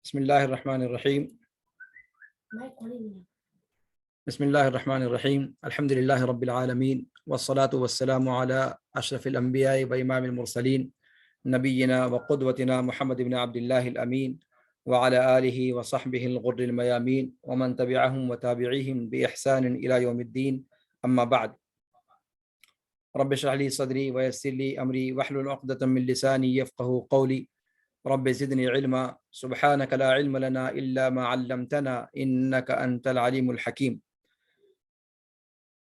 بسم اللہ الرحمن الرحیم بسم اللہ الرحمن الرحیم الحمد للہ رب العالمین والصلاة والسلام علی اشرف الانبیاء و امام المرسلین نبینا وقدوتنا محمد بن عبد اللہ الامین وعلی آلہ وصحبہ الغر المیامین ومن تبعہم وتابعیہم بإحسان الی یوم الدین اما بعد رب اشرح لی صدری ویسر لی امری واحلل عقدۃ من لسانی یفقہوا قولی رب زدنی علما سبحانک لا علم لنا الا ما علمتنا انک انت العلیم الحکیم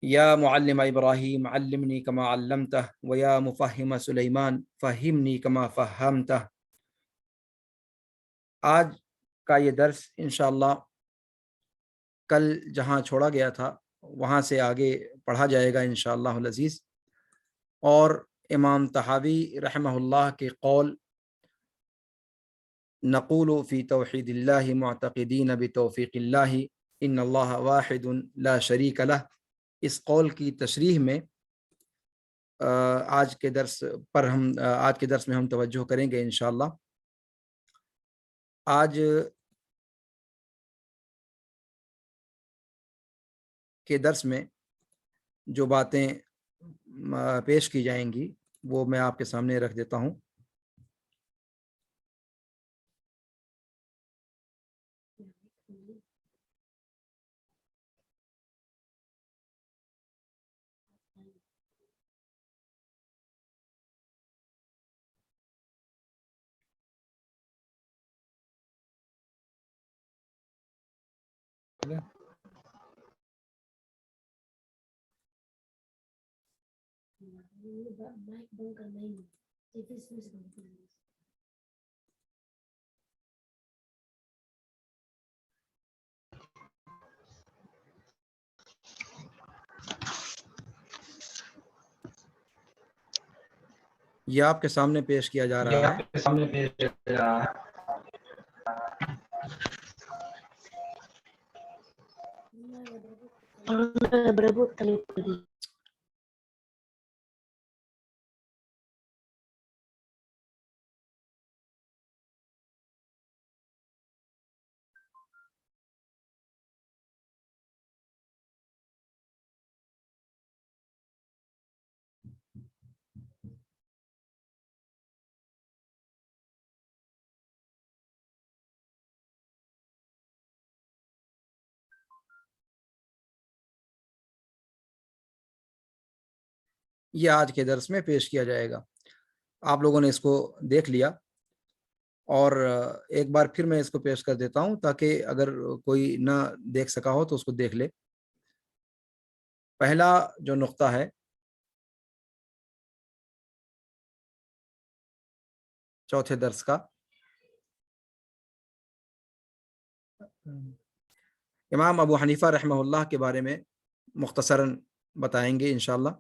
یا معلم ابراہیم علمنی کما علمتہ ویا مفہم سلیمان فہمنی کما فہمتہ۔ آج کا یہ درس انشاءاللہ کل جہاں چھوڑا گیا تھا وہاں سے آگے پڑھا جائے گا انشاءاللہ العزیز، اور امام طحاوی رحمہ اللہ کے قول نقول فی توحید اللہ معتقدین بتوفیق اللہ ان اللہ واحد لا شریک لہ، اس قول کی تشریح میں آج کے درس میں ہم توجہ کریں گے انشاءاللہ۔ آج کے درس میں جو باتیں پیش کی جائیں گی وہ میں آپ کے سامنے رکھ دیتا ہوں۔ یہ آپ کے سامنے پیش کیا جا رہا ہے۔ یہ آج کے درس میں پیش کیا جائے گا۔ آپ لوگوں نے اس کو دیکھ لیا، اور ایک بار پھر میں اس کو پیش کر دیتا ہوں تاکہ اگر کوئی نہ دیکھ سکا ہو تو اس کو دیکھ لے۔ پہلا جو نقطہ ہے چوتھے درس کا، امام ابو حنیفہ رحمہ اللہ کے بارے میں مختصراً بتائیں گے انشاءاللہ۔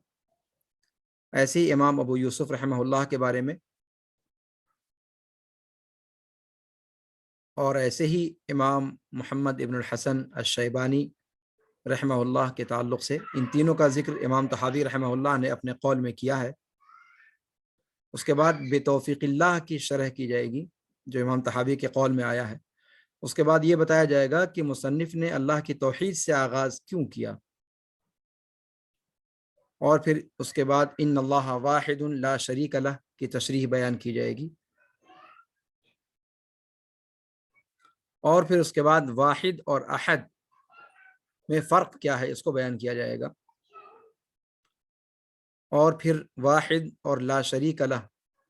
ایسے ہی امام ابو یوسف رحمہ اللہ کے بارے میں، اور ایسے ہی امام محمد ابن الحسن الشیبانی رحمہ اللہ کے تعلق سے، ان تینوں کا ذکر امام طحاوی رحمہ اللہ نے اپنے قول میں کیا ہے۔ اس کے بعد بتوفیق اللہ کی شرح کی جائے گی جو امام طحاوی کے قول میں آیا ہے۔ اس کے بعد یہ بتایا جائے گا کہ مصنف نے اللہ کی توحید سے آغاز کیوں کیا، اور پھر اس کے بعد ان اللہ واحد لا شریک لہ کی تشریح بیان کی جائے گی، اور پھر اس کے بعد واحد اور احد میں فرق کیا ہے اس کو بیان کیا جائے گا، اور پھر واحد اور لا شریک لہ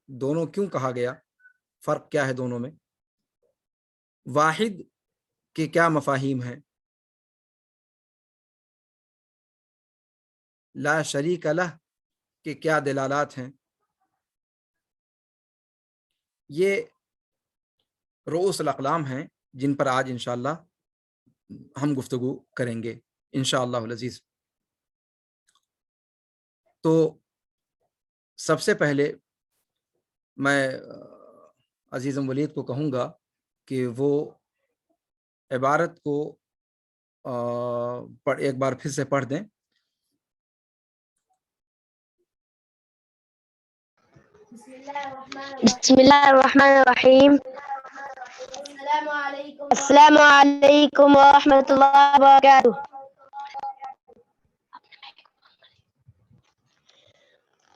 دونوں کیوں کہا گیا، فرق کیا ہے دونوں میں، واحد کے کیا مفاہیم ہیں، لا شریک لہ کے کیا دلالات ہیں۔ یہ رؤوس الاقلام ہیں جن پر آج انشاءاللہ ہم گفتگو کریں گے انشاءاللہ العزیز۔ تو سب سے پہلے میں عزیزم ولید کو کہوں گا کہ وہ عبارت کو ایک بار پھر سے پڑھ دیں۔ بسم اللہ الرحمن الرحیم السلام علیکم ورحمۃ اللہ وبرکاتہ.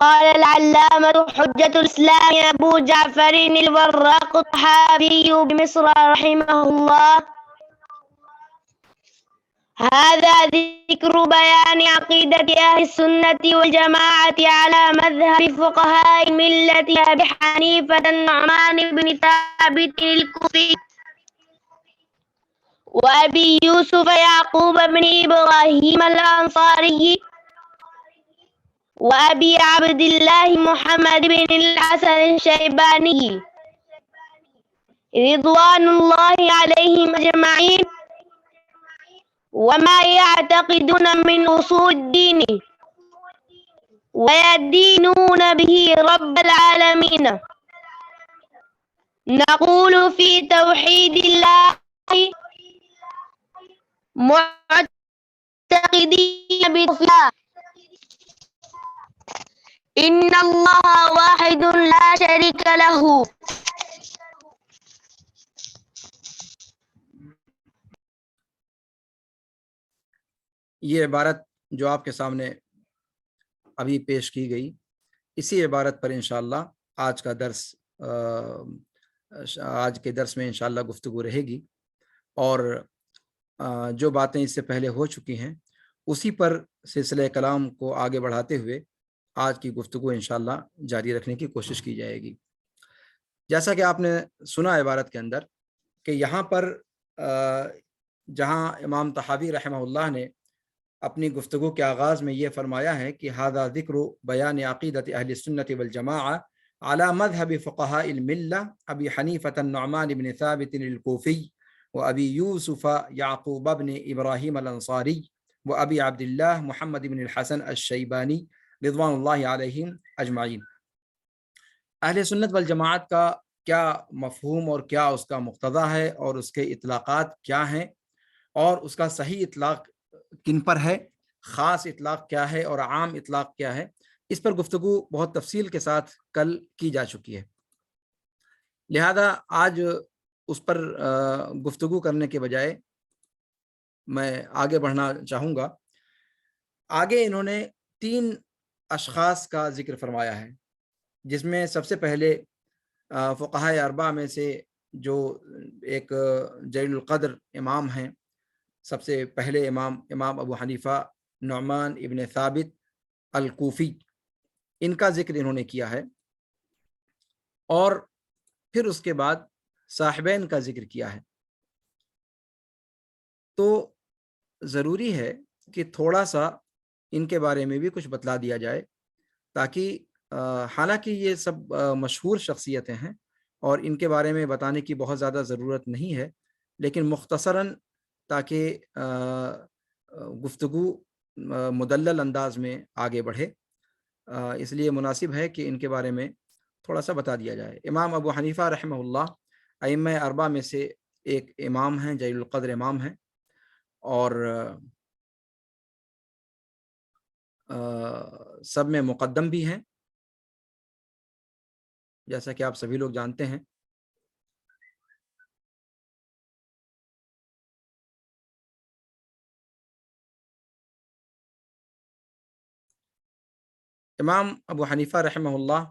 قال العلامة حجة الإسلام أبو جعفر الوراق الطحاوي بمصر رحمه الله: هذا ذكر بيان عقيدة أهل السنة والجماعة على مذهب فقهاء الملة أبي حنيفة النعمان بن ثابت الكوفي وأبي يوسف يعقوب بن إبراهيم الأنصاري وأبي عبد الله محمد بن الحسن الشيباني رضوان الله عليهم أجمعين، وما يعتقدون من أصول الدين ويدينون به رب العالمين. نقول في توحيد الله معتقدين بالله إن الله واحد لا شريك له. یہ عبارت جو آپ کے سامنے ابھی پیش کی گئی، اسی عبارت پر انشاءاللہ آج کے درس میں انشاءاللہ گفتگو رہے گی، اور جو باتیں اس سے پہلے ہو چکی ہیں اسی پر سلسلہ کلام کو آگے بڑھاتے ہوئے آج کی گفتگو انشاءاللہ جاری رکھنے کی کوشش کی جائے گی. جیسا کہ آپ نے سنا عبارت کے اندر کہ یہاں پر جہاں امام طحاوی رحمہ اللہ نے اپنی گفتگو کے آغاز میں یہ فرمایا ہے کہ ھذا ذکر بیان عقیدت اہل السنت والجماعہ علی مذہب فقہاء الملہ ابی حنیفۃ النعمان بن ثابت الکوفی وابی یوسف یعقوب بن ابراہیم الانصاری وابی عبد اللہ محمد بن الحسن الشیبانی رضوان اللہ علیہم اجمعین. اہل سنت والجماعت کا کیا مفہوم اور کیا اس کا مقتضا ہے، اور اس کے اطلاقات کیا ہیں، اور اس کا صحیح اطلاق کن پر ہے، خاص اطلاق کیا ہے اور عام اطلاق کیا ہے، اس پر گفتگو بہت تفصیل کے ساتھ کل کی جا چکی ہے. لہذا آج اس پر گفتگو کرنے کے بجائے میں آگے بڑھنا چاہوں گا. آگے انہوں نے 3 اشخاص کا ذکر فرمایا ہے، جس میں سب سے پہلے فقہائے اربعہ میں سے جو ایک جلیل القدر امام ہیں، سب سے پہلے امام ابو حنیفہ نعمان ابن ثابت الکوفی، ان کا ذکر انہوں نے کیا ہے، اور پھر اس کے بعد صاحبین کا ذکر کیا ہے. تو ضروری ہے کہ تھوڑا سا ان کے بارے میں بھی کچھ بتلا دیا جائے، تاکہ حالانکہ یہ سب مشہور شخصیتیں ہیں اور ان کے بارے میں بتانے کی بہت زیادہ ضرورت نہیں ہے، لیکن مختصراً تاکہ گفتگو مدلل انداز میں آگے بڑھے، اس لیے مناسب ہے کہ ان کے بارے میں تھوڑا سا بتا دیا جائے. امام ابو حنیفہ رحمہ اللہ ائمہ اربعہ میں سے ایک امام ہیں، جلیل القدر امام ہیں، اور سب میں مقدم بھی ہیں، جیسا کہ آپ سبھی لوگ جانتے ہیں. امام ابو حنیفہ رحمہ اللہ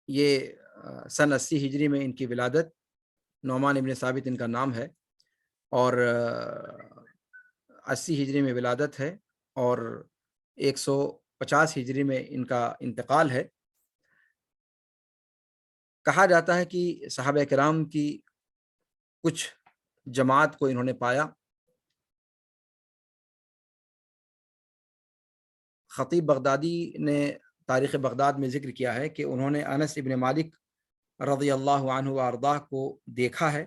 یہ سن 80 ہجری میں ان کی ولادت، نعمان ابن ثابت ان کا نام ہے، اور 80 ہجری میں ولادت ہے، اور 150 ہجری میں ان کا انتقال ہے. کہا جاتا ہے کہ صحابہ کرام کی کچھ جماعت کو انہوں نے پایا. خطیب بغدادی نے تاریخ بغداد میں ذکر کیا ہے کہ انہوں نے انس ابن مالک رضی اللہ عنہ وارضاہ کو دیکھا ہے،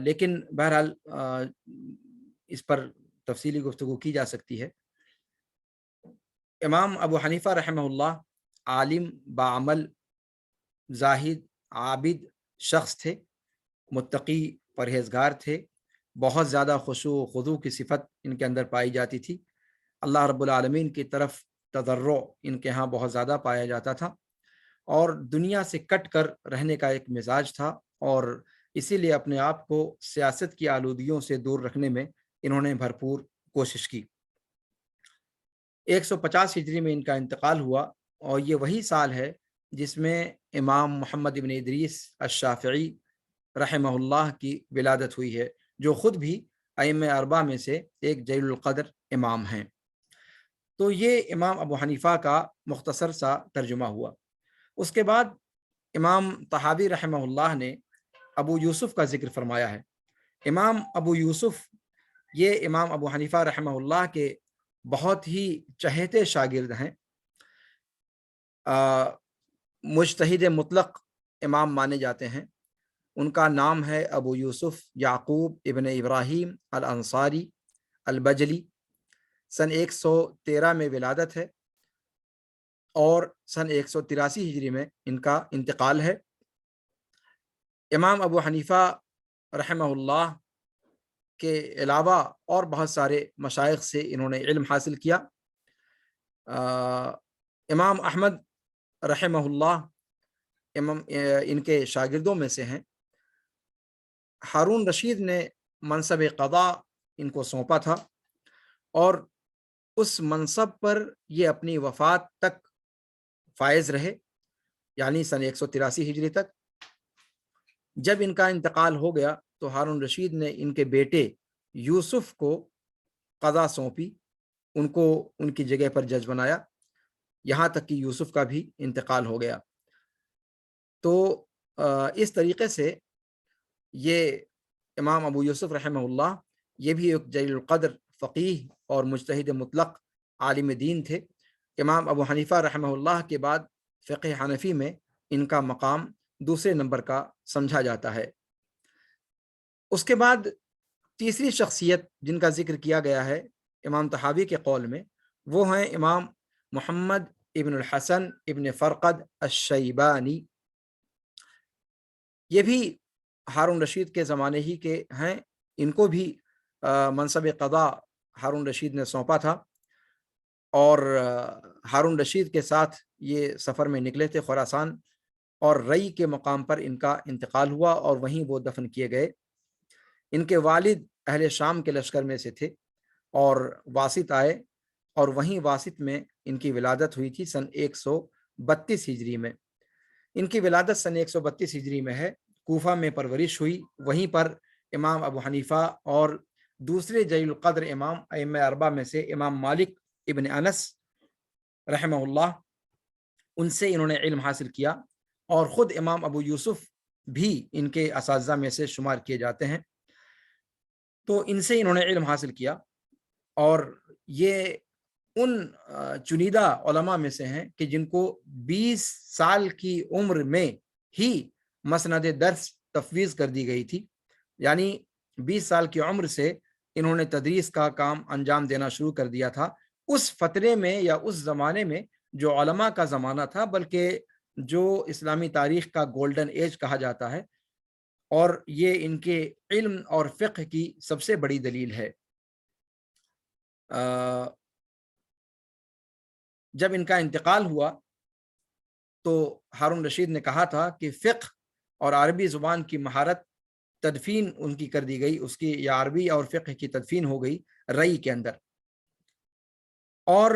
لیکن بہرحال اس پر تفصیلی گفتگو کی جا سکتی ہے. امام ابو حنیفہ رحمہ اللہ عالم، باعمل، زاہد، عابد شخص تھے، متقی، پرہیزگار تھے، بہت زیادہ خشوع و خضوع کی صفت ان کے اندر پائی جاتی تھی. اللہ رب العالمین کی طرف تضرع ان کے ہاں بہت زیادہ پایا جاتا تھا، اور دنیا سے کٹ کر رہنے کا ایک مزاج تھا، اور اسی لیے اپنے آپ کو سیاست کی آلودگیوں سے دور رکھنے میں انہوں نے بھرپور کوشش کی۔ 150 ہجری میں ان کا انتقال ہوا، اور یہ وہی سال ہے جس میں امام محمد ابن ادریس الشافعی رحمہ اللہ کی ولادت ہوئی ہے، جو خود بھی ائمہ اربعہ میں سے ایک جلیل القدر امام ہیں۔ تو یہ امام ابو حنیفہ کا مختصر سا ترجمہ ہوا۔ اس کے بعد امام طحاوی رحمہ اللہ نے ابو یوسف کا ذکر فرمایا ہے۔ امام ابو یوسف یہ امام ابو حنیفہ رحمہ اللہ کے بہت ہی چہیتے شاگرد ہیں، مجتہد مطلق امام مانے جاتے ہیں۔ ان کا نام ہے ابو یوسف یعقوب ابن ابراہیم الانصاری البجلی۔ سن 113 میں ولادت ہے، اور سن 183 ہجری میں ان کا انتقال ہے۔ امام ابو حنیفہ رحمہ اللہ کے علاوہ اور بہت سارے مشائخ سے انہوں نے علم حاصل کیا۔ امام احمد رحمہ اللہ ان کے شاگردوں میں سے ہیں۔ ہارون رشید نے منصب قضاء ان کو سونپا تھا، اور اس منصب پر یہ اپنی وفات تک فائز رہے، یعنی سن 183 ہجری تک۔ جب ان کا انتقال ہو گیا تو ہارون رشید نے ان کے بیٹے یوسف کو قضا سونپی، ان کو ان کی جگہ پر جج بنایا، یہاں تک کہ یوسف کا بھی انتقال ہو گیا۔ تو اس طریقے سے یہ امام ابو یوسف رحمہ اللہ یہ بھی ایک جلیل القدر فقیہ اور مجتہد مطلق عالم دین تھے۔ امام ابو حنیفہ رحمہ اللہ کے بعد فقہ حنفی میں ان کا مقام دوسرے نمبر کا سمجھا جاتا ہے۔ اس کے بعد تیسری شخصیت جن کا ذکر کیا گیا ہے امام طحاوی کے قول میں، وہ ہیں امام محمد ابن الحسن ابن فرقد الشیبانی۔ یہ بھی ہارون رشید کے زمانے ہی کے ہیں۔ ان کو بھی منصب قضاء ہارون رشید نے سونپا تھا، اور ہارون رشید کے ساتھ یہ سفر میں نکلے تھے خراسان، اور رئی کے مقام پر ان کا انتقال ہوا اور وہیں وہ دفن کیے گئے۔ ان کے والد اہل شام کے لشکر میں سے تھے، اور واسط آئے، اور وہیں واسط میں ان کی ولادت ہوئی تھی سن 132 ہجری میں۔ ان کی ولادت سن 132 ہجری میں ہے، کوفہ میں پرورش ہوئی۔ وہیں پر امام ابو حنیفہ اور دوسرے جلیل القدر امام ائمہ اربعہ میں سے امام مالک ابن انس رحمہ اللہ، ان سے انہوں نے علم حاصل کیا، اور خود امام ابو یوسف بھی ان کے اساتذہ میں سے شمار کیے جاتے ہیں۔ تو ان سے انہوں نے علم حاصل کیا، اور یہ ان چنیدہ علماء میں سے ہیں کہ جن کو 20 سال کی عمر میں ہی مسند درس تفویض کر دی گئی تھی، یعنی 20 سال کی عمر سے انہوں نے تدریس کا کام انجام دینا شروع کر دیا تھا۔ اس فترے میں یا اس زمانے میں جو علماء کا زمانہ تھا، بلکہ جو اسلامی تاریخ کا گولڈن ایج کہا جاتا ہے، اور یہ ان کے علم اور فقہ کی سب سے بڑی دلیل ہے۔ جب ان کا انتقال ہوا تو ہارون رشید نے کہا تھا کہ فقہ اور عربی زبان کی مہارت تدفین ان کی کر دی گئی، اس کی یا عربی اور فقہ کی تدفین ہو گئی رئی کے اندر۔ اور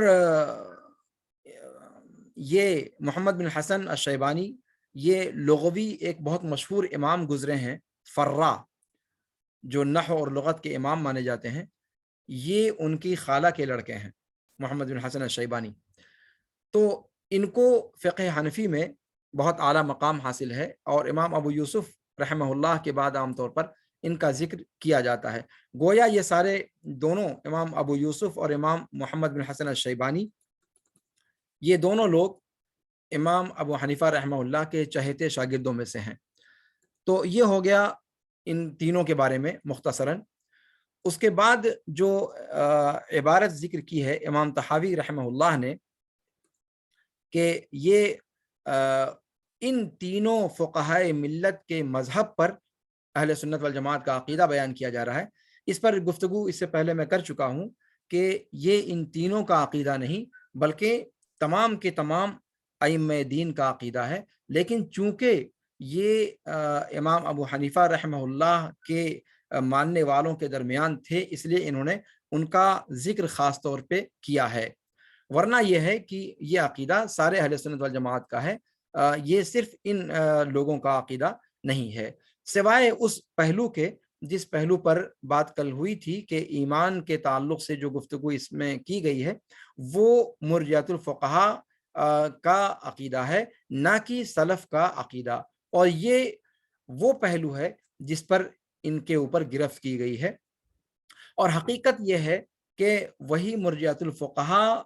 یہ محمد بن حسن الشیبانی یہ لغوی ایک بہت مشہور امام گزرے ہیں، فرا، جو نحو اور لغت کے امام مانے جاتے ہیں۔ یہ ان کی خالہ کے لڑکے ہیں، محمد بن حسن الشیبانی۔ تو ان کو فقہ حنفی میں بہت اعلیٰ مقام حاصل ہے، اور امام ابو یوسف رحمہ اللہ کے بعد عام طور پر ان کا ذکر کیا جاتا ہے۔ گویا یہ سارے دونوں امام ابو یوسف اور امام محمد بن حسن الشیبانی، یہ دونوں لوگ امام ابو حنیفہ رحمہ اللہ کے چہیتے شاگردوں میں سے ہیں۔ تو یہ ہو گیا ان تینوں کے بارے میں مختصراً۔ اس کے بعد جو عبارت ذکر کی ہے امام طحاوی رحمہ اللہ نے کہ یہ ان تینوں فقہائے ملت کے مذہب پر اہل سنت والجماعت کا عقیدہ بیان کیا جا رہا ہے، اس پر گفتگو اس سے پہلے میں کر چکا ہوں کہ یہ ان تینوں کا عقیدہ نہیں، بلکہ تمام کے تمام ائمہ دین کا عقیدہ ہے، لیکن چونکہ یہ امام ابو حنیفہ رحمہ اللہ کے ماننے والوں کے درمیان تھے، اس لیے انہوں نے ان کا ذکر خاص طور پہ کیا ہے، ورنہ یہ ہے کہ یہ عقیدہ سارے اہل سنت والجماعت کا ہے، یہ صرف ان لوگوں کا عقیدہ نہیں ہے، سوائے اس پہلو کے جس پہلو پر بات کل ہوئی تھی کہ ایمان کے تعلق سے جو گفتگو اس میں کی گئی ہے وہ مرجعۃ الفقہاء کا عقیدہ ہے، نہ کہ سلف کا عقیدہ، اور یہ وہ پہلو ہے جس پر ان کے اوپر گرفت کی گئی ہے، اور حقیقت یہ ہے کہ وہی مرجعۃ الفقہاء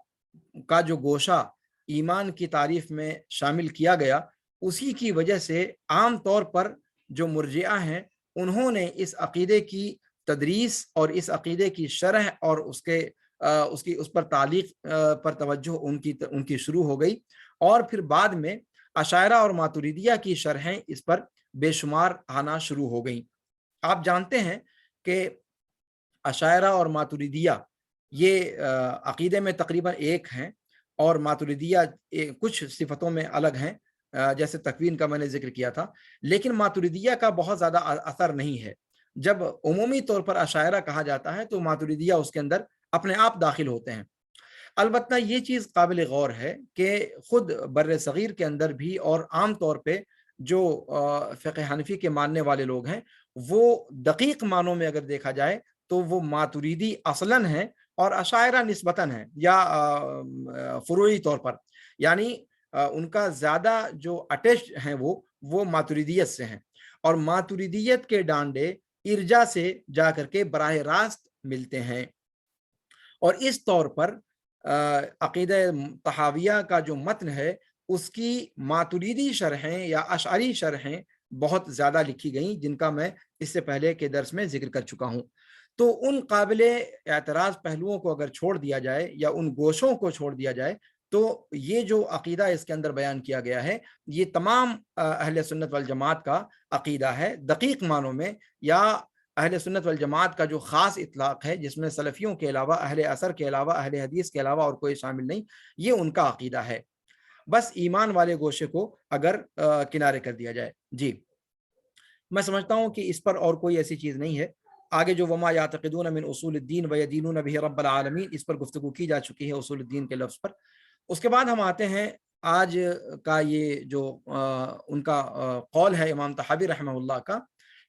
کا جو گوشہ ایمان کی تعریف میں شامل کیا گیا، اسی کی وجہ سے عام طور پر جو مرجعہ ہیں انہوں نے اس عقیدے کی تدریس اور اس عقیدے کی شرح اور اس پر تعلیق پر توجہ ان کی شروع ہو گئی، اور پھر بعد میں اشاعرہ اور ماتریدیہ کی شرحیں اس پر بے شمار آنا شروع ہو گئیں۔ آپ جانتے ہیں کہ اشاعرہ اور ماتریدیہ یہ عقیدے میں تقریباً ایک ہیں، اور ماتریدیہ کچھ صفتوں میں الگ ہیں، جیسے تکوین کا میں نے ذکر کیا تھا، لیکن ماتریدیہ کا بہت زیادہ اثر نہیں ہے۔ جب عمومی طور پر اشاعرہ کہا جاتا ہے تو ماتریدیہ اس کے اندر اپنے آپ داخل ہوتے ہیں۔ البتہ یہ چیز قابل غور ہے کہ خود بر صغیر کے اندر بھی اور عام طور پہ جو فقہ حنفی کے ماننے والے لوگ ہیں وہ دقیق معنوں میں اگر دیکھا جائے تو وہ ماتریدی اصلاً ہیں اور اشاعرہ نسبتاً ہیں، یا فروعی طور پر، یعنی ان کا زیادہ جو اٹیچ ہیں وہ ماتریدیت سے ہیں، اور ماتریدیت کے ڈانڈے ارجا سے جا کر کے براہ راست ملتے ہیں، اور اس طور پر عقیدہ طحاویہ کا جو متن ہے اس کی ماتریدی شرحیں یا اشعری شرحیں بہت زیادہ لکھی گئیں، جن کا میں اس سے پہلے کے درس میں ذکر کر چکا ہوں۔ تو ان قابل اعتراض پہلوؤں کو اگر چھوڑ دیا جائے یا ان گوشوں کو چھوڑ دیا جائے تو یہ جو عقیدہ اس کے اندر بیان کیا گیا ہے یہ تمام اہل سنت والجماعت کا عقیدہ ہے دقیق معنوں میں، یا اہل سنت والجماعت کا جو خاص اطلاق ہے جس میں سلفیوں کے علاوہ، اہل اثر کے علاوہ، اہل حدیث کے علاوہ اور کوئی شامل نہیں، یہ ان کا عقیدہ ہے، بس ایمان والے گوشے کو اگر کنارے کر دیا جائے۔ جی میں سمجھتا ہوں کہ اس پر اور کوئی ایسی چیز نہیں ہے۔ آگے جو وما یعتقدون من اصول الدین ویدینون بہ رب العالمین، اس پر گفتگو کی جا چکی ہے اصول الدین کے لفظ پر۔ اس کے بعد ہم آتے ہیں آج کا یہ جو ان کا قول ہے امام طحاوی رحمہ اللہ کا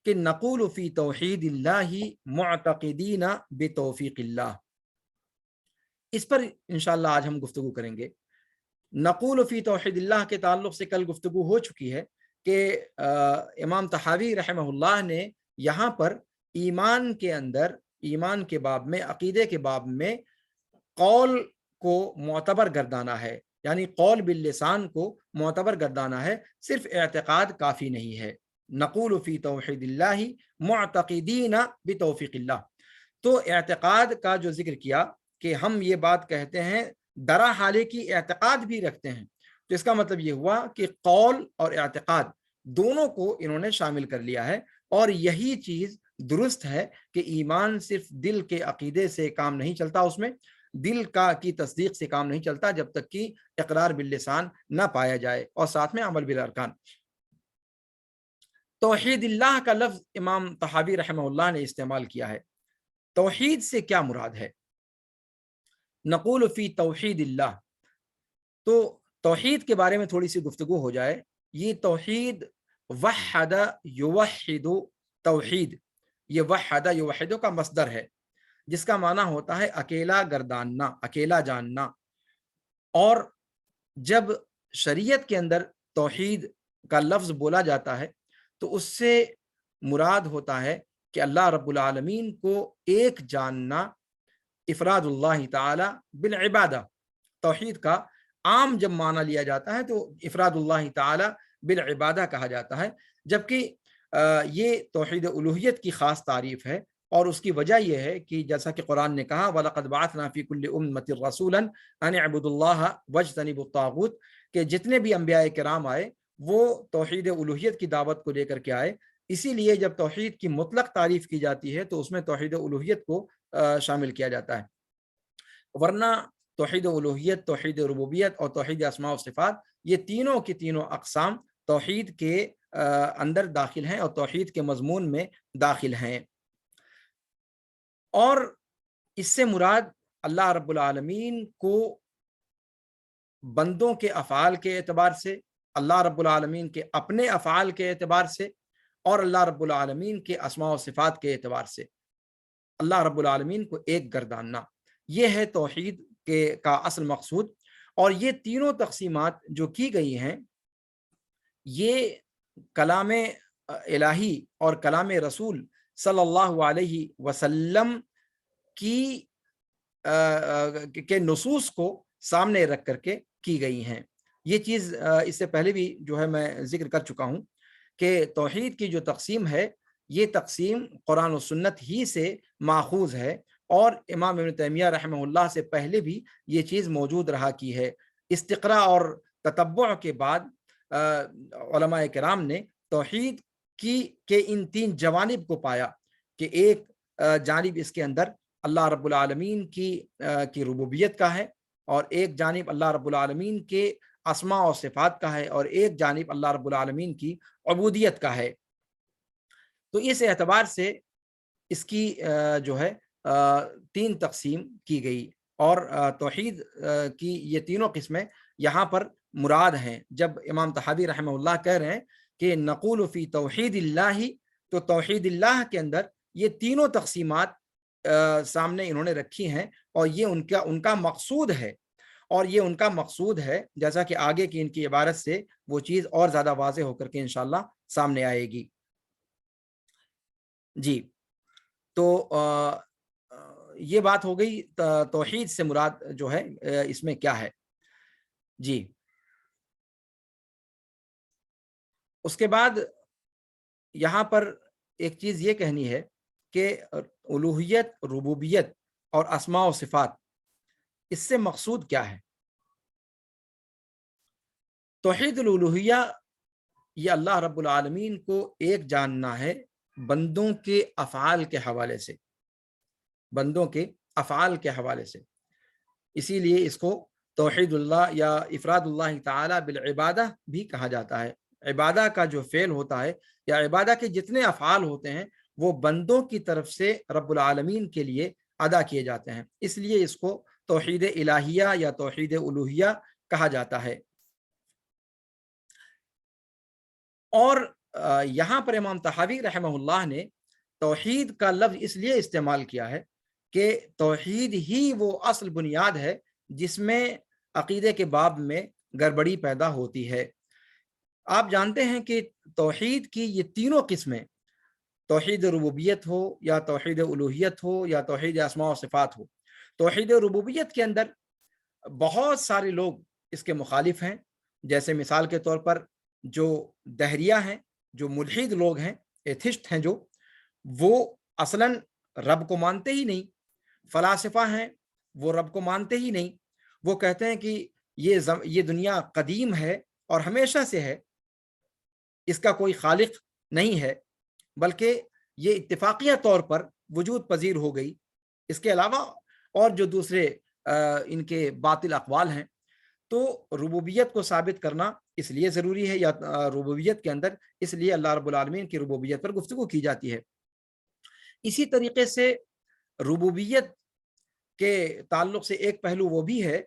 کہ نقول فی توحید اللہ معتقدین بتوفیق اللہ، اس پر انشاءاللہ آج ہم گفتگو کریں گے۔ نقول فی توحید اللہ کے تعلق سے کل گفتگو ہو چکی ہے کہ امام طحاوی رحمہ اللہ نے یہاں پر ایمان کے اندر، ایمان کے باب میں، عقیدے کے باب میں قول کو معتبر گردانا ہے، یعنی قول باللسان کو معتبر گردانا ہے، صرف اعتقاد کافی نہیں ہے۔ نقول فی توحید اللہ معتقدین بتوفیق اللہ، تو اعتقاد کا جو ذکر کیا کہ ہم یہ بات کہتے ہیں درا حالے کی اعتقاد بھی رکھتے ہیں، تو اس کا مطلب یہ ہوا کہ قول اور اعتقاد دونوں کو انہوں نے شامل کر لیا ہے، اور یہی چیز درست ہے کہ ایمان صرف دل کے عقیدے سے کام نہیں چلتا، اس میں دل کی تصدیق سے کام نہیں چلتا جب تک کہ اقرار باللسان نہ پایا جائے، اور ساتھ میں عمل بالارکان۔ توحید اللہ کا لفظ امام طحاوی رحمہ اللہ نے استعمال کیا ہے، توحید سے کیا مراد ہے؟ نقول فی توحید اللہ، تو توحید کے بارے میں تھوڑی سی گفتگو ہو جائے۔ یہ توحید وحد یوحد توحید، یہ وحد یوحد کا مصدر ہے جس کا معنی ہوتا ہے اکیلا گرداننا، اکیلا جاننا، اور جب شریعت کے اندر توحید کا لفظ بولا جاتا ہے تو اس سے مراد ہوتا ہے کہ اللہ رب العالمین کو ایک جاننا، افراد اللہ تعالی بالعبادہ۔ توحید کا عام جب معنی لیا جاتا ہے تو افراد اللہ تعالی بالعبادہ کہا جاتا ہے، جبکہ یہ توحید الوہیت کی خاص تعریف ہے، اور اس کی وجہ یہ ہے کہ جیسا کہ قرآن نے کہا وَلَقَدْ بَعَثْنَا فِي كُلِّ أُمَّةٍ رَسُولًا أَنِ اعْبُدُوا اللَّهَ وَاجْتَنِبُوا الطَّاغُوتَ، کہ جتنے بھی انبیاء کرام آئے وہ توحید الوہیت کی دعوت کو لے کر کے آئے، اسی لیے جب توحید کی مطلق تعریف کی جاتی ہے تو اس میں توحید الوہیت کو شامل کیا جاتا ہے، ورنہ توحید الوہیت، توحید ربوبیت اور توحید اسماء و صفات، یہ تینوں کی تینوں اقسام توحید کے اندر داخل ہیں اور توحید کے مضمون میں داخل ہیں۔ اور اس سے مراد اللہ رب العالمین کو بندوں کے افعال کے اعتبار سے، اللہ رب العالمین کے اپنے افعال کے اعتبار سے، اور اللہ رب العالمین کے اسماء و صفات کے اعتبار سے اللہ رب العالمین کو ایک گرداننا، یہ ہے توحید کا اصل مقصود۔ اور یہ تینوں تقسیمات جو کی گئی ہیں، یہ کلام الہی اور کلام رسول صلی اللہ علیہ وسلم کے نصوص کو سامنے رکھ کر کے کی گئی ہیں۔ یہ چیز اس سے پہلے بھی جو ہے میں ذکر کر چکا ہوں کہ توحید کی جو تقسیم ہے، یہ تقسیم قرآن و سنت ہی سے ماخوذ ہے، اور امام ابن تیمیہ رحمہ اللہ سے پہلے بھی یہ چیز موجود رہا کی ہے۔ استقراء اور تتبع کے بعد علماء کرام نے توحید کے ان تین جوانب کو پایا کہ ایک جانب اس کے اندر اللہ رب العالمین کی ربوبیت کا ہے، اور ایک جانب اللہ رب العالمین کے اسماء و صفات کا ہے، اور ایک جانب اللہ رب العالمین کی عبودیت کا ہے۔ تو اس اعتبار سے اس کی جو ہے تین تقسیم کی گئی، اور توحید کی یہ تینوں قسمیں یہاں پر مراد ہیں۔ جب امام طحاوی رحمہ اللہ کہہ رہے ہیں کہ نقول فی توحید اللہ، تو توحید اللہ کے اندر یہ تینوں تقسیمات سامنے انہوں نے رکھی ہیں، اور یہ ان کا مقصود ہے، اور یہ ان کا مقصود ہے، جیسا کہ آگے کی ان کی عبارت سے وہ چیز اور زیادہ واضح ہو کر کے انشاءاللہ سامنے آئے گی۔ جی، تو یہ بات ہو گئی توحید سے مراد جو ہے اس میں کیا ہے۔ جی، اس کے بعد یہاں پر ایک چیز یہ کہنی ہے کہ الوہیت، ربوبیت اور اسماء و صفات، اس سے مقصود کیا ہے؟ توحید الالوہیہ یہ اللہ رب العالمین کو ایک جاننا ہے بندوں کے افعال کے حوالے سے، بندوں کے افعال کے حوالے سے۔ اسی لیے اس کو توحید اللہ یا افراد اللہ تعالی بالعبادہ بھی کہا جاتا ہے۔ عبادہ کا جو فعل ہوتا ہے، یا عبادہ کے جتنے افعال ہوتے ہیں، وہ بندوں کی طرف سے رب العالمین کے لیے ادا کیے جاتے ہیں، اس لیے اس کو توحید الہیہ یا توحید الوہیہ کہا جاتا ہے۔ اور یہاں پر امام طحاوی رحمہ اللہ نے توحید کا لفظ اس لیے استعمال کیا ہے کہ توحید ہی وہ اصل بنیاد ہے جس میں عقیدے کے باب میں گڑبڑی پیدا ہوتی ہے۔ آپ جانتے ہیں کہ توحید کی یہ تینوں قسمیں، توحید ربوبیت ہو یا توحید الوہیت ہو یا توحید اسماء و صفات ہو، توحید ربوبیت کے اندر بہت سارے لوگ اس کے مخالف ہیں، جیسے مثال کے طور پر جو دہریہ ہیں، جو ملحد لوگ ہیں، ایتھسٹ ہیں، جو وہ اصلاً رب کو مانتے ہی نہیں۔ فلاسفہ ہیں، وہ رب کو مانتے ہی نہیں، وہ کہتے ہیں کہ یہ دنیا قدیم ہے اور ہمیشہ سے ہے، اس کا کوئی خالق نہیں ہے، بلکہ یہ اتفاقیہ طور پر وجود پذیر ہو گئی۔ اس کے علاوہ اور جو دوسرے ان کے باطل اقوال ہیں، تو ربوبیت کو ثابت کرنا اس لیے ضروری ہے، یا ربوبیت کے اندر اس لیے اللہ رب العالمین کی ربوبیت پر گفتگو کی جاتی ہے۔ اسی طریقے سے ربوبیت کے تعلق سے ایک پہلو وہ بھی ہے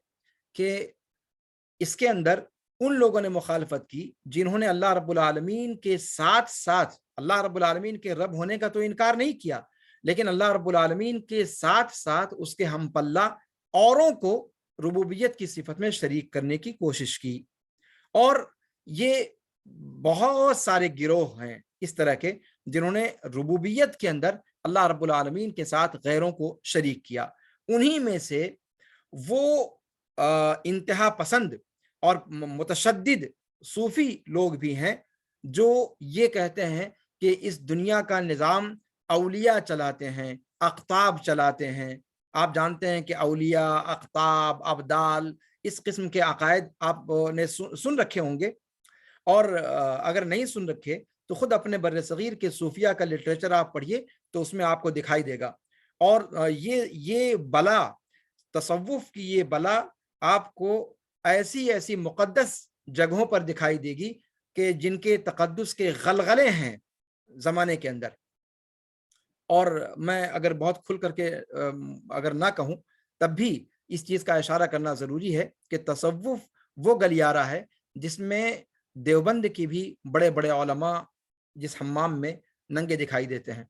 کہ اس کے اندر ان لوگوں نے مخالفت کی جنہوں نے اللہ رب العالمین کے ساتھ ساتھ، اللہ رب العالمین کے رب ہونے کا تو انکار نہیں کیا، لیکن اللہ رب العالمین کے ساتھ ساتھ اس کے ہم پلہ اوروں کو ربوبیت کی صفت میں شریک کرنے کی کوشش کی۔ اور یہ بہت سارے گروہ ہیں اس طرح کے جنہوں نے ربوبیت کے اندر اللہ رب العالمین کے ساتھ غیروں کو شریک کیا۔ انہی میں سے وہ انتہا پسند اور متشدد صوفی لوگ بھی ہیں جو یہ کہتے ہیں کہ اس دنیا کا نظام اولیاء چلاتے ہیں، اقطاب چلاتے ہیں۔ آپ جانتے ہیں کہ اولیاء، اقطاب، ابدال، اس قسم کے عقائد آپ نے سن رکھے ہوں گے، اور اگر نہیں سن رکھے تو خود اپنے بر صغیر کے صوفیہ کا لٹریچر آپ پڑھیے تو اس میں آپ کو دکھائی دے گا۔ اور یہ بلا تصوف کی یہ بلا آپ کو ایسی ایسی مقدس جگہوں پر دکھائی دے گی کہ جن کے تقدس کے غلغلے ہیں زمانے کے اندر. اور میں اگر بہت کھل کر کے اگر نہ کہوں تب بھی اس چیز کا اشارہ کرنا ضروری ہے کہ تصوف وہ گلیارہ ہے جس میں دیوبند کی بھی بڑے بڑے علماء جس حمام میں ننگے دکھائی دیتے ہیں.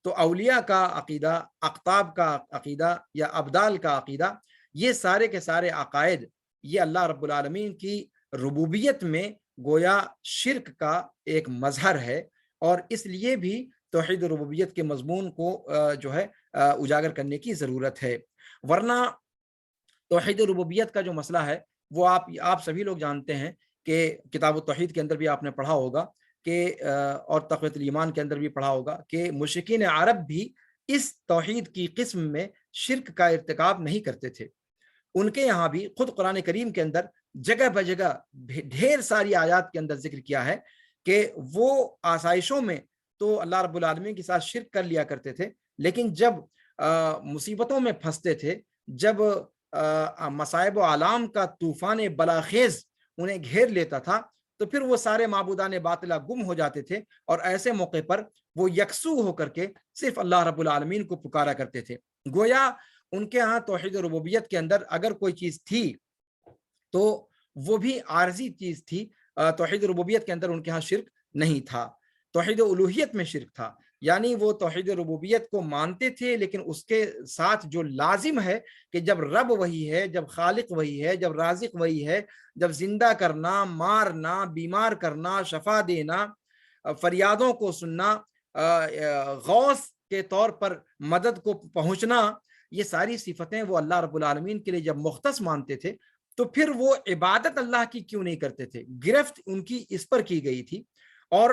تو اولیاء کا عقیدہ، اقطاب کا عقیدہ یا ابدال کا عقیدہ، یہ سارے کے سارے عقائد یہ اللہ رب العالمین کی ربوبیت میں گویا شرک کا ایک مظہر ہے، اور اس لیے بھی توحید ربوبیت کے مضمون کو جو ہے اجاگر کرنے کی ضرورت ہے. ورنہ توحید ربوبیت کا جو مسئلہ ہے وہ آپ سبھی لوگ جانتے ہیں کہ کتاب التوحید کے اندر بھی آپ نے پڑھا ہوگا کہ اور تقویۃ الایمان کے اندر بھی پڑھا ہوگا کہ مشرکین عرب بھی اس توحید کی قسم میں شرک کا ارتکاب نہیں کرتے تھے. ان کے یہاں بھی خود قرآن کریم کے اندر جگہ بہ جگہ ڈھیر ساری آیات کے اندر ذکر کیا ہے کہ وہ آسائشوں میں تو اللہ رب العالمین کے ساتھ شرک کر لیا کرتے تھے، لیکن جب مصیبتوں میں پھنستے تھے، جب مصائب و آلام کا طوفان بلاخیز انہیں گھیر لیتا تھا، تو پھر وہ سارے معبودان باطلہ گم ہو جاتے تھے، اور ایسے موقع پر وہ یکسو ہو کر کے صرف اللہ رب العالمین کو پکارا کرتے تھے. گویا ان کے ہاں توحید ربوبیت کے اندر اگر کوئی چیز تھی تو وہ بھی عارضی چیز تھی. توحید ربوبیت کے اندر ان کے ہاں شرک نہیں تھا، توحید الوہیت میں شرک تھا. یعنی وہ توحید ربوبیت کو مانتے تھے، لیکن اس کے ساتھ جو لازم ہے کہ جب رب وہی ہے، جب خالق وہی ہے، جب رازق وہی ہے، جب زندہ کرنا، مارنا، بیمار کرنا، شفا دینا، فریادوں کو سننا، غوث کے طور پر مدد کو پہنچنا، یہ ساری صفتیں وہ اللہ رب العالمین کے لیے جب مختص مانتے تھے تو پھر وہ عبادت اللہ کی کیوں نہیں کرتے تھے؟ گرفت ان کی اس پر کی گئی تھی. اور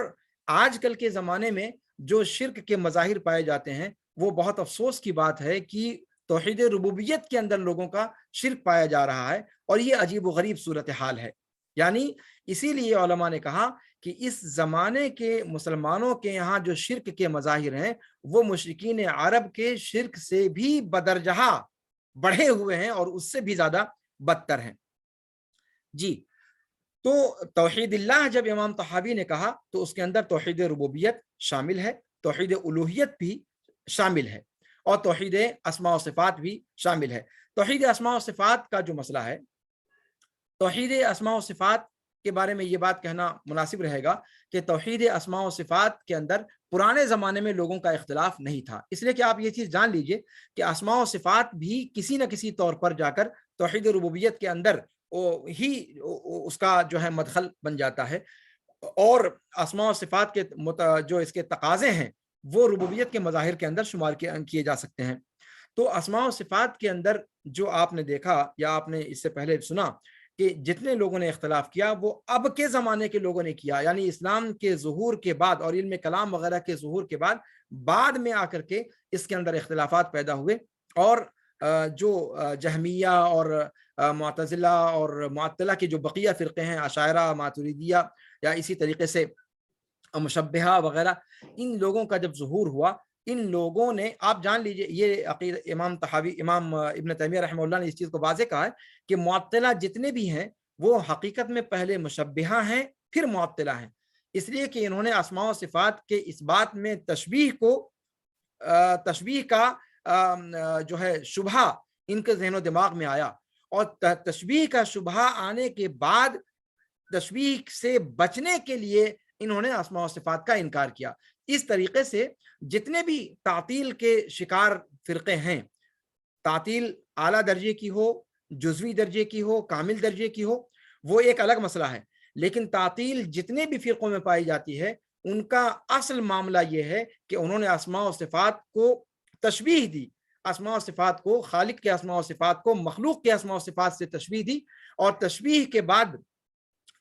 آج کل کے زمانے میں جو شرک کے مظاہر پائے جاتے ہیں وہ بہت افسوس کی بات ہے کہ توحید ربوبیت کے اندر لوگوں کا شرک پایا جا رہا ہے، اور یہ عجیب و غریب صورتحال ہے. یعنی اسی لیے علماء نے کہا کہ اس زمانے کے مسلمانوں کے یہاں جو شرک کے مظاہر ہیں وہ مشرکین عرب کے شرک سے بھی بدرجہ بڑھے ہوئے ہیں اور اس سے بھی زیادہ بدتر ہیں. جی، تو توحید اللہ جب امام طحاوی نے کہا تو اس کے اندر توحید ربوبیت شامل ہے، توحید الوہیت بھی شامل ہے، اور توحید اسماء و صفات بھی شامل ہے. توحید اسماء و صفات کا جو مسئلہ ہے، توحید اسماء و صفات کے بارے میں یہ بات کہنا مناسب رہے گا کہ توحید اسماء و صفات کے اندر پرانے زمانے میں لوگوں کا اختلاف نہیں تھا. اس لیے کہ آپ یہ چیز جان لیجئے کہ اسماء و صفات بھی کسی نہ کسی طور پر جا کر توحید ربوبیت کے اندر ہی اس کا جو ہے مدخل بن جاتا ہے، اور اسماء و صفات کے جو اس کے تقاضے ہیں وہ ربوبیت کے مظاہر کے اندر شمار کیے جا سکتے ہیں. تو اسماء و صفات کے اندر جو آپ نے دیکھا یا آپ نے اس سے پہلے سنا کہ جتنے لوگوں نے اختلاف کیا وہ اب کے زمانے کے لوگوں نے کیا، یعنی اسلام کے ظہور کے بعد اور علم کلام وغیرہ کے ظہور کے بعد میں آ کر کے اس کے اندر اختلافات پیدا ہوئے، اور جو جہمیہ اور معتزلہ اور معطلہ کے جو بقیہ فرقے ہیں، اشاعرہ، ماتریدیہ یا اسی طریقے سے مشبہہ وغیرہ، ان لوگوں کا جب ظہور ہوا، ان لوگوں نے، آپ جان لیجئے یہ عقیدہ امام ابن تیمیہ رحمہ اللہ نے اس چیز کو واضح کہا ہے کہ معطلہ جتنے بھی ہیں وہ حقیقت میں پہلے مشبہہ ہیں پھر معطلہ ہیں، اس لیے کہ انہوں نے اسماء و صفات کے اس بات میں تشبیہ کا جو ہے شبہہ ان کے ذہن و دماغ میں آیا، اور تشبیہ کا شبہہ آنے کے بعد تشبیہ سے بچنے کے لیے انہوں نے اسماء و صفات کا انکار کیا. اس طریقے سے جتنے بھی تعطیل کے شکار فرقے ہیں، تعطیل اعلیٰ درجے کی ہو، جزوی درجے کی ہو، کامل درجے کی ہو، وہ ایک الگ مسئلہ ہے، لیکن تعطیل جتنے بھی فرقوں میں پائی جاتی ہے ان کا اصل معاملہ یہ ہے کہ انہوں نے اسماء و صفات کو تشبیہ دی، اسماء و صفات کو، خالق کے اسماء و صفات کو مخلوق کے اسماء و صفات سے تشبیہ دی، اور تشبیہ کے بعد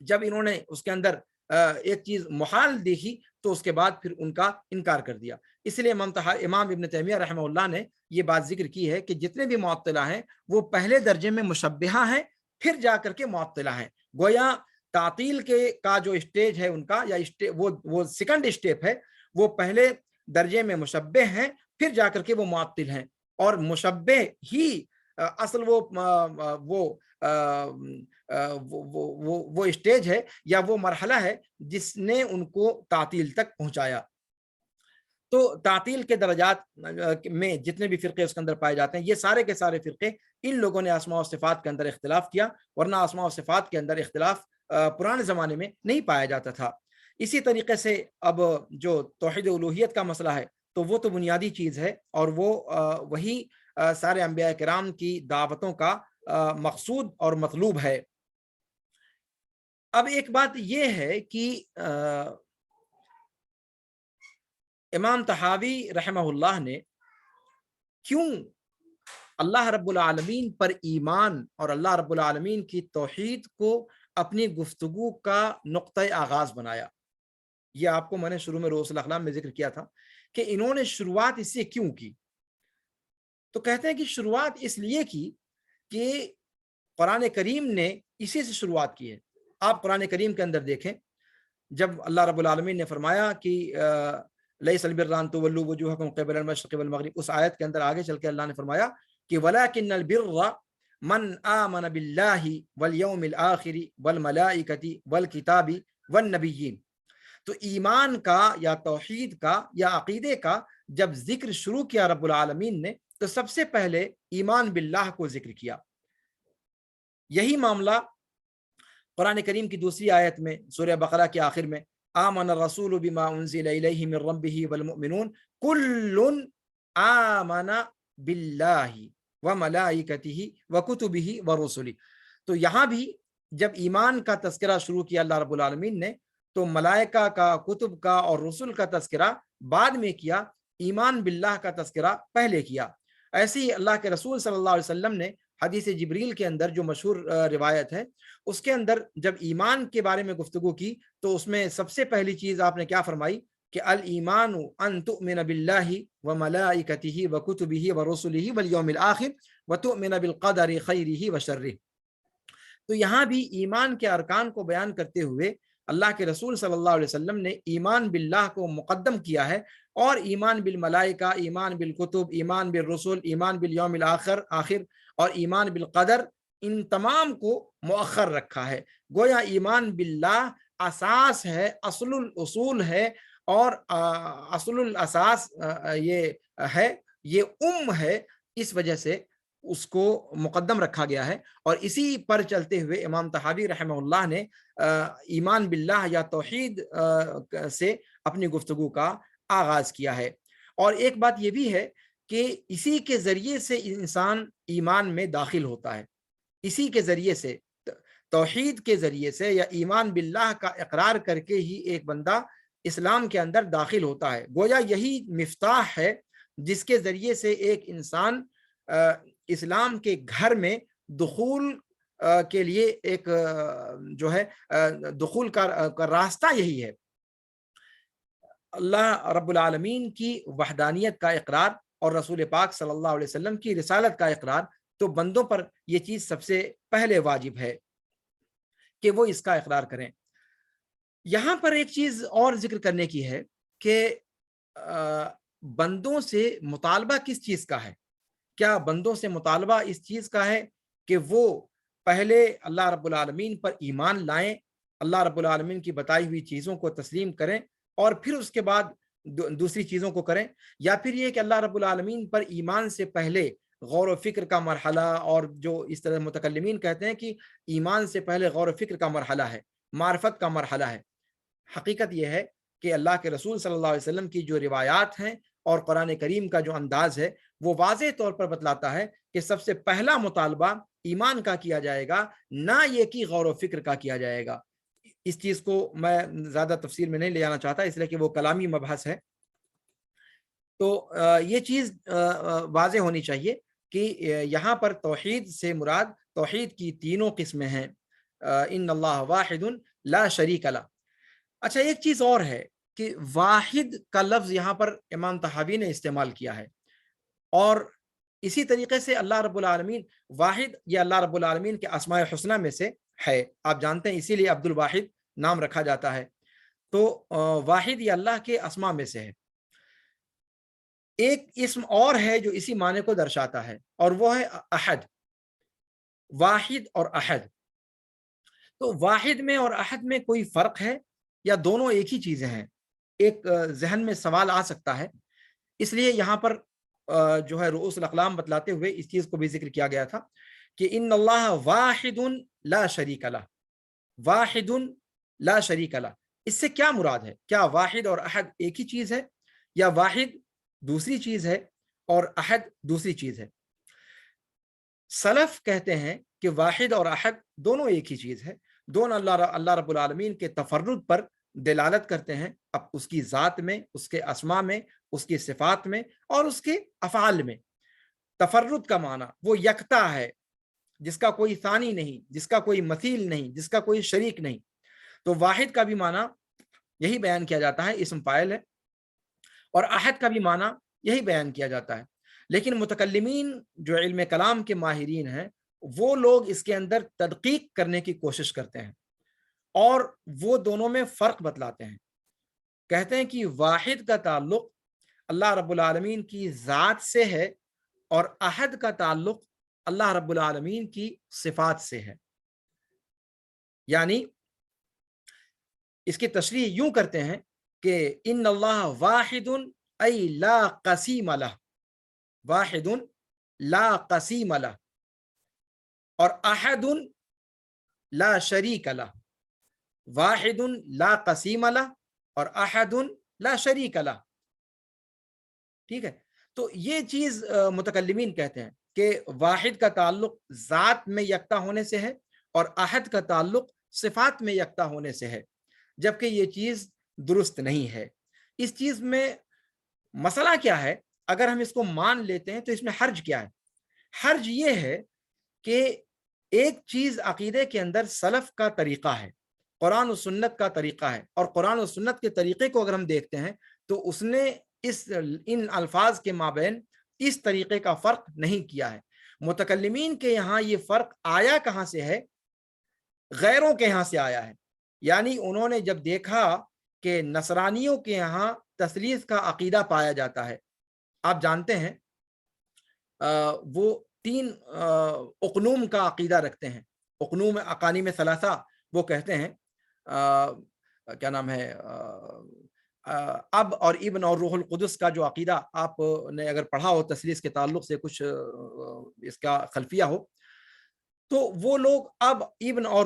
جب انہوں نے اس کے اندر ایک چیز محال دیکھی تو اس کے بعد پھر ان کا انکار کر دیا. اس لیے امام ابن تیمیہ رحمہ اللہ نے یہ بات ذکر کی ہے کہ جتنے بھی معطلہ ہیں وہ پہلے درجے میں مشبہہ ہیں پھر جا کر کے معطلہ ہیں. گویا تعطیل کا جو اسٹیج ہے ان کا، یا وہ سیکنڈ اسٹیپ ہے، وہ پہلے درجے میں مشبہ ہیں پھر جا کر کے وہ معطل ہیں، اور مشبہ ہی اصل وہ اسٹیج ہے یا وہ مرحلہ ہے جس نے ان کو تعطیل تک پہنچایا۔ تو تعطیل کے درجات میں جتنے بھی فرقے اس کے اندر پائے جاتے ہیں، یہ سارے کے سارے فرقے ان لوگوں نے اسماء و صفات کے اندر اختلاف کیا، ورنہ اسماء و صفات کے اندر اختلاف پرانے زمانے میں نہیں پایا جاتا تھا۔ اسی طریقے سے اب جو توحید الوہیت کا مسئلہ ہے تو وہ تو بنیادی چیز ہے، اور وہ وہی سارے انبیاء کرام کی دعوتوں کا مقصود اور مطلوب ہے۔ اب ایک بات یہ ہے کہ امام طحاوی رحمہ اللہ نے کیوں اللہ رب العالمین پر ایمان اور اللہ رب العالمین کی توحید کو اپنی گفتگو کا نقطۂ آغاز بنایا؟ یہ آپ کو میں نے شروع میں رؤوس الاقلام میں ذکر کیا تھا کہ انہوں نے شروعات اس سے کیوں کی۔ تو کہتے ہیں کہ شروعات اس لیے کی کہ قرآن کریم نے اسی سے شروعات کی ہے۔ آپ قرآن کریم کے اندر دیکھیں، جب اللہ رب العالمین نے فرمایا کہ لیس البر ان تولوا وجوہکم قبل المشرق والمغرب، اس آیت کے اندر آگے چل کے اللہ نے فرمایا کہ ولکن البر من آمن باللہ والیوم الآخر والملائکۃ والکتاب والنبیین۔ تو ایمان کا یا توحید کا یا عقیدے کا جب ذکر شروع کیا رب العالمین نے تو سب سے پہلے ایمان باللہ کو ذکر کیا۔ یہی معاملہ قرآن کریم کی دوسری آیت میں سورہ بقرہ کے آخر میں آمن الرسول بما انزل الیہ من ربہ والمؤمنون کل آمن باللہ وملائکتہ وکتبہ ورسلہ۔ تو یہاں بھی جب ایمان کا تذکرہ شروع کیا اللہ رب العالمین نے تو ملائکہ کا، کتب کا اور رسل کا تذکرہ بعد میں کیا، ایمان باللہ کا تذکرہ پہلے کیا۔ ایسے ہی اللہ کے رسول صلی اللہ علیہ وسلم نے حدیث جبریل کے اندر جو مشہور روایت ہے اس کے اندر جب ایمان کے بارے میں گفتگو کی تو اس میں سب سے پہلی چیز آپ نے کیا فرمائی کہ الایمان ان تؤمن باللہ وملائکتہ وکتبہ ورسلہ والیوم الآخر وتؤمن بالقدر خیرہ وشرہ۔ تو یہاں بھی ایمان کے ارکان کو بیان کرتے ہوئے اللہ کے رسول صلی اللہ علیہ وسلم نے ایمان باللہ کو مقدم کیا ہے، اور ایمان بالملائکہ، ایمان بالکتب، ایمان بالرسل، ایمان بالیوم الآخر اور ایمان بالقدر، ان تمام کو مؤخر رکھا ہے۔ گویا ایمان باللہ اساس ہے، اصل الاصول ہے، اور اصل الاساس یہ ہے، یہ ہے، اس وجہ سے اس کو مقدم رکھا گیا ہے۔ اور اسی پر چلتے ہوئے امام طحاوی رحمہ اللہ نے ایمان باللہ یا توحید سے اپنی گفتگو کا آغاز کیا ہے۔ اور ایک بات یہ بھی ہے کہ اسی کے ذریعے سے انسان ایمان میں داخل ہوتا ہے، اسی کے ذریعے سے، توحید کے ذریعے سے یا ایمان باللہ کا اقرار کر کے ہی ایک بندہ اسلام کے اندر داخل ہوتا ہے۔ گویا یہی مفتاح ہے جس کے ذریعے سے ایک انسان اسلام کے گھر میں دخول کے لیے ایک جو ہے دخول کا راستہ یہی ہے۔ اللہ رب العالمین کی وحدانیت کا اقرار اور رسول پاک صلی اللہ علیہ وسلم کی رسالت کا اقرار، تو بندوں پر یہ چیز سب سے پہلے واجب ہے کہ وہ اس کا اقرار کریں۔ یہاں پر ایک چیز اور ذکر کرنے کی ہے کہ بندوں سے مطالبہ کس چیز کا ہے؟ کیا بندوں سے مطالبہ اس چیز کا ہے کہ وہ پہلے اللہ رب العالمین پر ایمان لائیں، اللہ رب العالمین کی بتائی ہوئی چیزوں کو تسلیم کریں اور پھر اس کے بعد دوسری چیزوں کو کریں، یا پھر یہ کہ اللہ رب العالمین پر ایمان سے پہلے غور و فکر کا مرحلہ، اور جو اس طرح متکلمین کہتے ہیں کہ ایمان سے پہلے غور و فکر کا مرحلہ ہے، معرفت کا مرحلہ ہے؟ حقیقت یہ ہے کہ اللہ کے رسول صلی اللہ علیہ وسلم کی جو روایات ہیں اور قرآن کریم کا جو انداز ہے وہ واضح طور پر بتلاتا ہے کہ سب سے پہلا مطالبہ ایمان کا کیا جائے گا، نہ یہ کہ غور و فکر کا کیا جائے گا۔ اس چیز کو میں زیادہ تفصیل میں نہیں لے جانا چاہتا، اس لیے کہ وہ کلامی مبحث ہے۔ تو یہ چیز واضح ہونی چاہیے کہ یہاں پر توحید سے مراد توحید کی تینوں قسمیں ہیں، ان اللہ واحد لا شریک لہ۔ اچھا، ایک چیز اور ہے کہ واحد کا لفظ یہاں پر امام طحاوی نے استعمال کیا ہے، اور اسی طریقے سے اللہ رب العالمین واحد یا اللہ رب العالمین کے اسماء حسنہ میں سے ہے، آپ جانتے ہیں اسی لیے عبد الواحد نام رکھا جاتا ہے۔ تو واحد یا اللہ کے اسماء میں سے ہے۔ ایک اسم اور ہے جو اسی معنی کو درشاتا ہے، اور وہ ہے احد، واحد اور احد۔ تو واحد میں اور احد میں کوئی فرق ہے یا دونوں ایک ہی چیزیں ہیں؟ ایک ذہن میں سوال آ سکتا ہے، اس لیے یہاں پر جو ہے رؤوس الاقلام بتلاتے ہوئے اس چیز کو بھی ذکر کیا گیا تھا کہ ان اللہ واحد لا شریک لہ، واحد لا شریک لہ۔ اس سے کیا مراد ہے؟ کیا واحد اور احد ایک ہی چیز ہے، یا واحد دوسری چیز ہے اور احد دوسری چیز ہے؟ سلف کہتے ہیں کہ واحد اور احد دونوں ایک ہی چیز ہے، دونوں اللہ رب العالمین کے تفرد پر دلالت کرتے ہیں، اب اس کی ذات میں، اس کے اسماء میں، اس کی صفات میں اور اس کے افعال میں۔ تفرد کا معنی وہ یکتا ہے، جس کا کوئی ثانی نہیں، جس کا کوئی مثیل نہیں، جس کا کوئی شریک نہیں۔ تو واحد کا بھی معنی یہی بیان کیا جاتا ہے، اسم فاعل ہے، اور احد کا بھی معنی یہی بیان کیا جاتا ہے۔ لیکن متکلمین جو علم کلام کے ماہرین ہیں، وہ لوگ اس کے اندر تدقیق کرنے کی کوشش کرتے ہیں اور وہ دونوں میں فرق بتلاتے ہیں۔ کہتے ہیں کہ واحد کا تعلق اللہ رب العالمین کی ذات سے ہے اور احد کا تعلق اللہ رب العالمین کی صفات سے ہے۔ یعنی اس کی تشریح یوں کرتے ہیں کہ ان اللہ واحد ای لا قسیم لہ، واحد لا قسیم لہ، اور احد لا شریک لہ، واحد لا قسیم لہ اور احد لا شریک لہ۔ ٹھیک ہے، تو یہ چیز متکلمین کہتے ہیں کہ واحد کا تعلق ذات میں یکتا ہونے سے ہے اور احد کا تعلق صفات میں یکتا ہونے سے ہے، جبکہ یہ چیز درست نہیں ہے۔ اس چیز میں مسئلہ کیا ہے؟ اگر ہم اس کو مان لیتے ہیں تو اس میں حرج کیا ہے؟ حرج یہ ہے کہ ایک چیز عقیدے کے اندر سلف کا طریقہ ہے، قرآن و سنت کا طریقہ ہے، اور قرآن و سنت کے طریقے کو اگر ہم دیکھتے ہیں تو اس نے ان الفاظ کے مابین اس طریقے کا فرق نہیں کیا ہے۔ متکلمین کے یہاں یہ فرق آیا کہاں سے ہے؟ غیروں کے یہاں سے آیا ہے۔ یعنی انہوں نے جب دیکھا کہ نصرانیوں کے یہاں تثلیث کا عقیدہ پایا جاتا ہے، آپ جانتے ہیں وہ 3 اقنوم کا عقیدہ رکھتے ہیں، اقنوم اقانیم ثلاثہ، وہ کہتے ہیں کیا نام ہے، اب اور ابن اور روح القدس کا جو عقیدہ آپ نے اگر پڑھا ہو، تثلیث کے تعلق سے کچھ اس کا خلفیہ ہو، تو وہ لوگ اب ابن اور